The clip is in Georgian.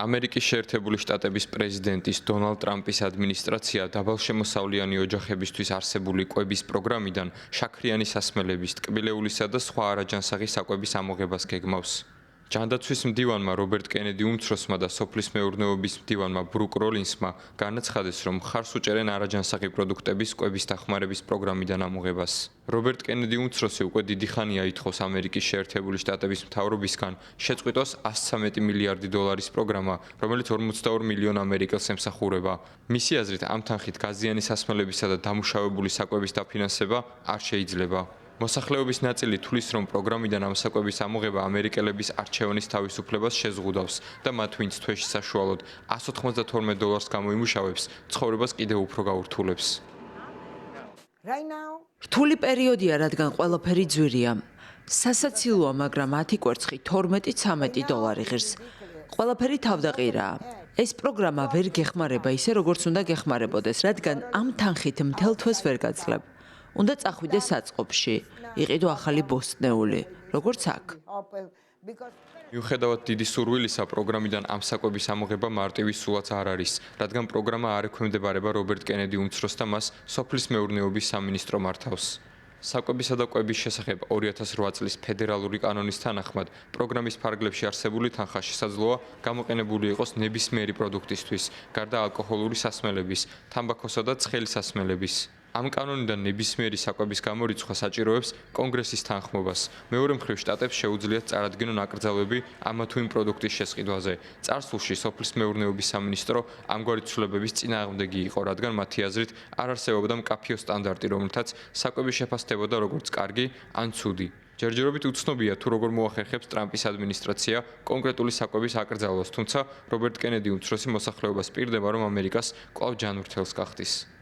ამერიკის შეერთებული შტატების პრეზიდენტის დონალდ ტრამპის ადმინისტრაცია დაბალშემოსავლიანი ოჯახებისთვის არსებული კვების პროგრამიდან შაქრიანი სასმელების, ტკბილეულისა და სხვა არაჯანსაღი საკვების ამოღებას გეგმავს. ჯანდაცვის მდივანმა რობერტ კენედი უმცროსმა და სოფლის მეურნეობის მდივანმა ბრუკ როლინსმა განაცხადეს, რომ მხარს უჭერენ არაჯანსაღი პროდუქტების კვების დახმარების პროგრამიდან ამოღებას. რობერტ კენედი უმცროსი უკვე დიდი ხანია ითხოვს ამერიკის შეერთებული შტატების მთავრობისგან შეწყვიტოს 113 მილიარდი დოლარის პროგრამა, რომელიც 42 მილიონ ამერიკელს ემსახურება. მისი აზრით, ამ თანხით გაზიანი სასმელებისა და დამუშავებული საკვების დაფინანსება არ შეიძლება. მოსახლეობის ნაწილი თვლის, რომ პროგრამიდან ამ საკვების ამოღება ამერიკელების არჩევანის თავისუფლებას შეზღუდავს და მათ, ვინც თვეში საშუალოდ $192 გამოიმუშავებს, ცხოვრებას კიდევ უფრო გაურთულებს. რთული პერიოდია, რადგან ყველაფერი ძვირია. სასაცილოა, მაგრამ 10 კვერცხი $12-13 ღირს. ყველაფერი თავდაყირაა. ეს პროგრამა ვერ გეხმარება ისე, როგორც უნდა გეხმარებოდეს, რადგან ამ თანხით მთელ თვეს ვერ გაძლებ. უნდა წახვიდე საწყობში, იყიდო ახალი ბოსტნეული, როგორც აქ. მიუხედავად დიდი სურვილისა, პროგრამიდან ამ საკვების ამოღება მარტივი სულაც არ არის, რადგან პროგრამა არ ექვემდებარება რობერტ კენედი უმცროს და მას სოფლის მეურნეობის სამინისტრო მართავს. საკვებისა და კვების შესახებ 2008 წლის ფედერალური კანონის თანახმად, პროგრამის ფარგლებში არსებული თანხა შესაძლოა გამოყენებული იყოს ნებისმიერი პროდუქტისთვის, გარდა ალკოჰოლური სასმელების, თამბაქოსა და ცხელი სასმელების. ამ კანონიდან ნებისმიერი საკვების გამორიცხვა საჭიროებს კონგრესის თანხმობას. მეორე მხრივ, შტატებს შეუძლიათ წარადგინონ აკრძალვები ამა თუ იმ პროდუქტის შესყიდვაზე. წარსულში სოფლის მეურნეობის სამინისტრო ამგვარი ცვლილებების წინააღმდეგი იყო, რადგან მათი აზრით არ არსებობდა მკაფიო სტანდარტი, რომლითაც საკვები შეფასდებოდა როგორც კარგი ან ცუდი. ჯერჯერობით უცნობია, თუ როგორ მოახერხებს ტრამპის ადმინისტრაცია კონკრეტული საკვების აკრძალვას, თუმცა რობერტ კენედი უმცროსი მოსახლეობას პირდება, რომ ამერიკას კვლავ ჯანმრთელს გახდის.